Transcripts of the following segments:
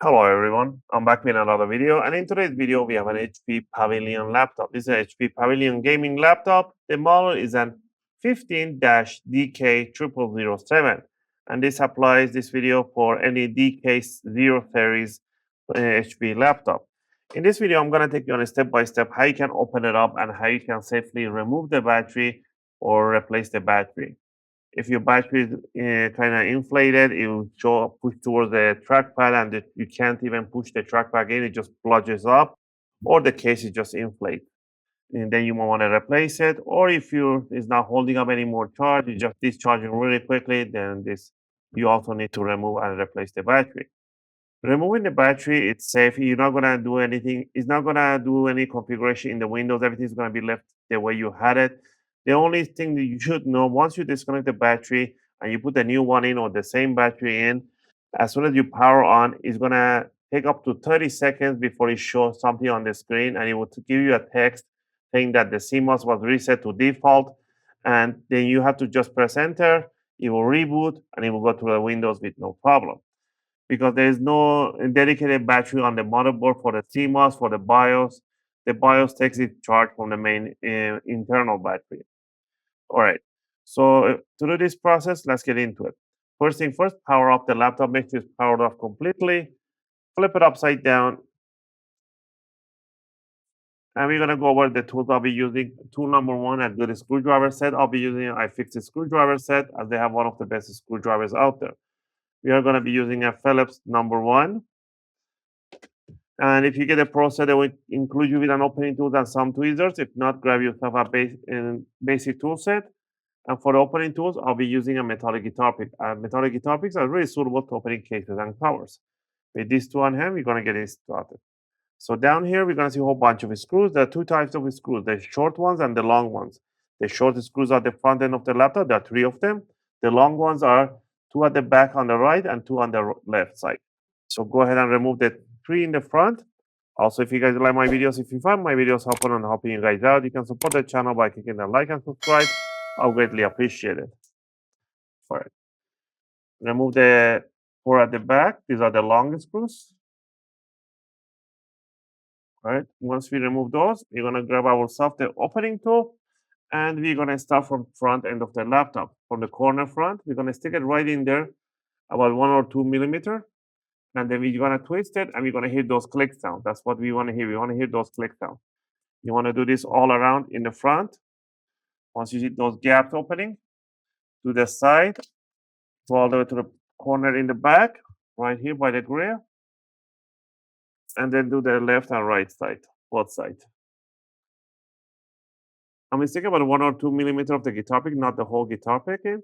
Hello everyone, I'm back with another video, and in today's video we have an HP Pavilion laptop. This is an HP Pavilion Gaming Laptop. The model is an 15-DK0007, and this applies this video for any DK0 series HP laptop. In this video I'm going to take you on a step-by-step how you can open it up and how you can safely remove the battery or replace the battery. If your battery is kind of inflated, it will push towards the trackpad, and you can't even push the trackpad in. It just plunges up, or the case is just inflated. And then you might want to replace it. Or if it's not holding up any more charge, it's just discharging really quickly, then you also need to remove and replace the battery. Removing the battery, it's safe. You're not gonna do anything. It's not gonna do any configuration in the Windows. Everything's gonna be left the way you had it. The only thing that you should know, once you disconnect the battery and you put the new one in or the same battery in, as soon as you power on, it's gonna take up to 30 seconds before it shows something on the screen, and it will give you a text saying that the CMOS was reset to default, and then you have to just press enter. It will reboot and it will go to the Windows with no problem, because there is no dedicated battery on the motherboard for the CMOS, for the BIOS. The BIOS takes its charge from the main internal battery. All right, so to do this process, let's get into it. First thing first, power off the laptop. Make sure it's powered off completely. Flip it upside down. And we're going to go over the tools I'll be using. Tool number one, I do the screwdriver set. I'll be using I fixed screwdriver set, as they have one of the best screwdrivers out there. We are going to be using a Phillips number one. And if you get a Pro set, it will include you with an opening tool and some tweezers. If not, grab yourself a basic tool set. And for the opening tools, I'll be using a metallic guitar pick. Metallic guitar picks are really suitable to opening cases and covers. With these two on hand, we're going to get it started. So down here, we're going to see a whole bunch of screws. There are two types of screws, the short ones and the long ones. The short screws are the front end of the laptop. There are 3 of them. The long ones are 2 at the back on the right and 2 on the left side. So go ahead and remove the 3 in the front. Also, if you guys like my videos, if you find my videos helpful and helping you guys out, you can support the channel by clicking the like and subscribe. I'll greatly appreciate it. All right. Remove the 4 at the back. These are the long screws. All right. Once we remove those, we're going to grab ourselves the opening tool, and we're going to start from front end of the laptop. From the corner front, we're going to stick it right in there, about 1 or 2 millimeters. And then we're going to twist it, and we're going to hear those click sounds. That's what we want to hear. We want to hear those click sounds. You want to do this all around in the front. Once you see those gaps opening, to the side, go all the way to the corner in the back, right here by the grill, and then do the left and right side, both sides. I'm mistaken about 1 or 2 millimeters of the guitar pick, not the whole guitar pick in.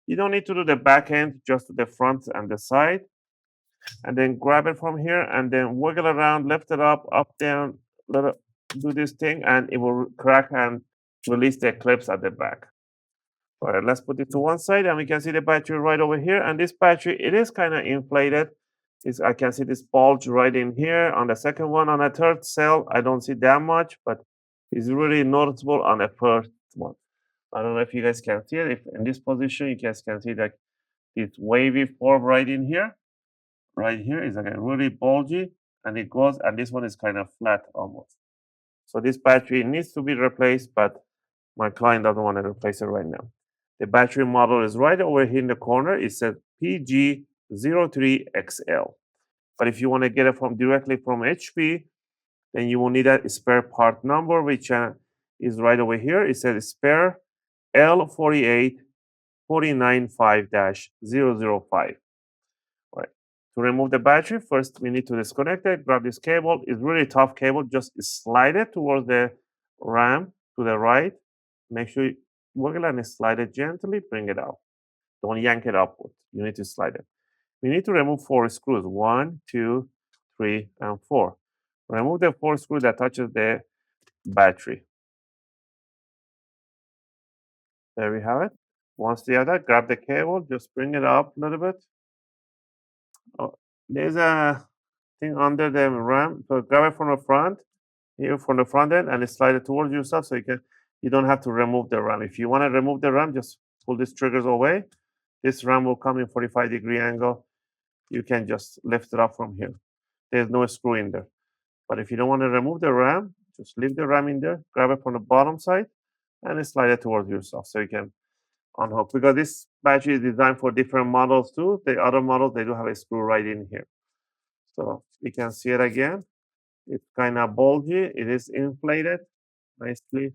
You don't need to do the back end, just the front and the side. And then grab it from here and then wiggle around, lift it up, down, do this thing, and it will crack and release the clips at the back. All right, let's put it to one side, and we can see the battery right over here. And this battery, it is kind of inflated. I can see this bulge right in here. On the second one, on the third cell, I don't see that much, but it's really noticeable on the first one. I don't know if you guys can see it. If in this position, you guys can see that this wavy form right in here. Right here is like really bulgy, and it goes, and this one is kind of flat almost. So this battery needs to be replaced, but my client doesn't want to replace it right now. The battery model is right over here in the corner. It says PG03XL. But if you want to get it directly from HP, then you will need a spare part number, which is right over here. It says spare L48495-005. All right. To remove the battery, first we need to disconnect it. Grab this cable. It's really tough cable. Just slide it towards the RAM to the right. Make sure you wiggle and slide it gently. Bring it out. Don't yank it upward. You need to slide it. We need to remove 4 screws. 1, 2, 3, and 4. Remove the 4 screws that touches the battery. There we have it. Once you have that, grab the cable. Just bring it up a little bit. Oh, there's a thing under the RAM. So grab it from the front, here from the front end, and slide it towards yourself so you can You don't have to remove the RAM. If you want to remove the RAM, just pull these triggers away. This RAM will come in 45-degree angle. You can just lift it up from here. There's no screw in there. But if you don't want to remove the RAM, just leave the RAM in there, grab it from the bottom side, and slide it towards yourself so you can unhook. Because this battery is designed for different models too. The other models, they do have a screw right in here. So you can see it again. It's kind of bulgy. It is inflated nicely,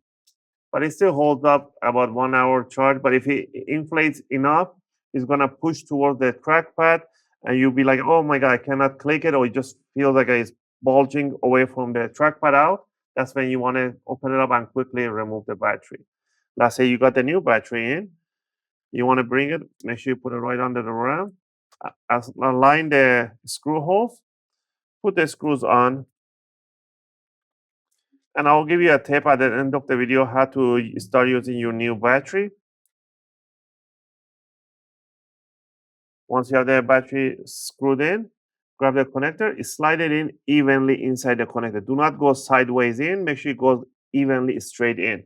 but it still holds up about 1 hour charge. But if it inflates enough, it's gonna push towards the trackpad, and you'll be like, "Oh my god, I cannot click it," or it just feels like it's bulging away from the trackpad out. That's when you want to open it up and quickly remove the battery. Let's say you got the new battery in, you want to bring it. Make sure you put it right under the RAM. Align the screw holes. Put the screws on, and I'll give you a tip at the end of the video how to start using your new battery. Once you have the battery screwed in, grab the connector, slide it in evenly inside the connector. Do not go sideways in. Make sure it goes evenly straight in.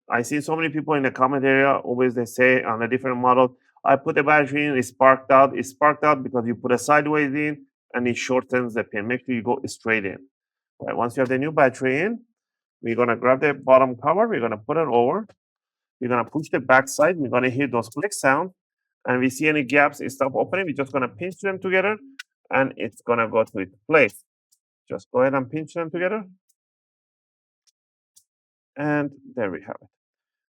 I see so many people in the comment area, always they say on a different model, I put the battery in, it's sparked out. It's sparked out because you put it sideways in and it shortens the pin. Make sure you go straight in. All right, once you have the new battery in, we're gonna grab the bottom cover, we're gonna put it over, we're gonna push the back side, we're gonna hear those click sound, and we see any gaps, it stop opening, we're just gonna pinch them together and it's gonna go to its place. Just go ahead and pinch them together. And there we have it.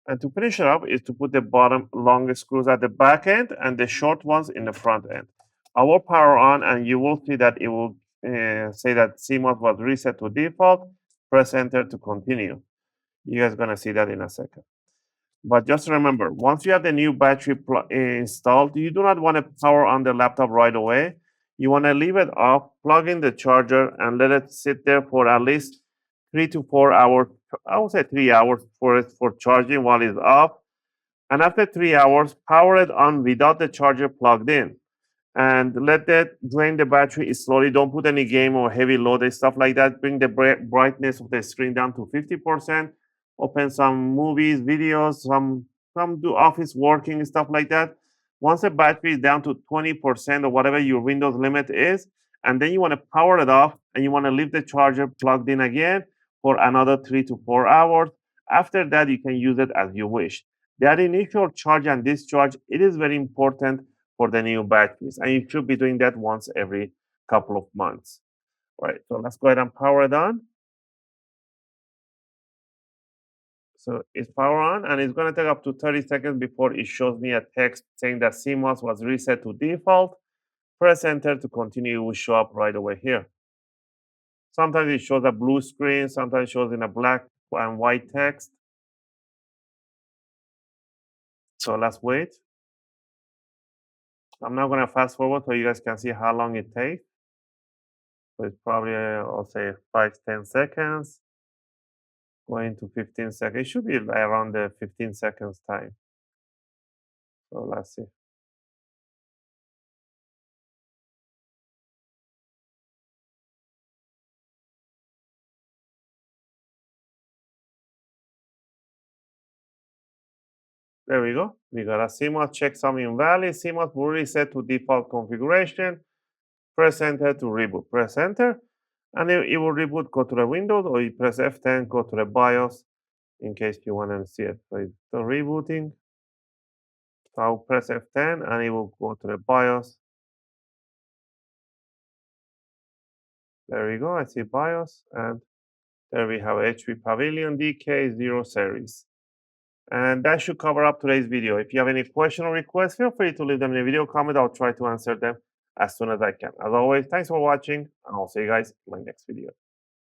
And to finish it up is to put the bottom longest screws at the back end and the short ones in the front end. I will power on and you will see that it will say that CMOS was reset to default. Press enter to continue. You guys are going to see that in a second. But just remember, once you have the new battery installed, you do not want to power on the laptop right away. You want to leave it off, plug in the charger, and let it sit there for at least 3 to 4 hours. I would say 3 hours for charging while it's off. And after 3 hours, power it on without the charger plugged in. And let that drain the battery slowly. Don't put any game or heavy load and stuff like that. Bring the brightness of the screen down to 50%. Open some movies, videos, some do office working and stuff like that. Once the battery is down to 20% or whatever your Windows limit is, and then you want to power it off and you want to leave the charger plugged in again for another 3 to 4 hours. After that, you can use it as you wish. That initial charge and discharge, it is very important for the new batteries, and you should be doing that once every couple of months. All right, so let's go ahead and power it on. So it's power on, and it's going to take up to 30 seconds before it shows me a text saying that CMOS was reset to default. Press enter to continue. It will show up right away here. Sometimes it shows a blue screen, sometimes it shows in a black and white text. So let's wait. I'm now going to fast forward so you guys can see how long it takes. So it's probably, I'll say 5-10 seconds. Going to 15 seconds. It should be around the 15 seconds time. So let's see. There we go. We got a CMOS checksum invalid. CMOS will reset to default configuration. Press enter to reboot. Press enter, and it will reboot. Go to the Windows, or you press F10, go to the BIOS in case you want to see it. So it's still rebooting. So I'll press F10 and it will go to the BIOS. There we go. I see BIOS, and there we have HP Pavilion DK00 series. And that should cover up today's video. If you have any question or requests, feel free to leave them in the video comment. I'll try to answer them as soon as I can. As always, thanks for watching, and I'll see you guys in my next video.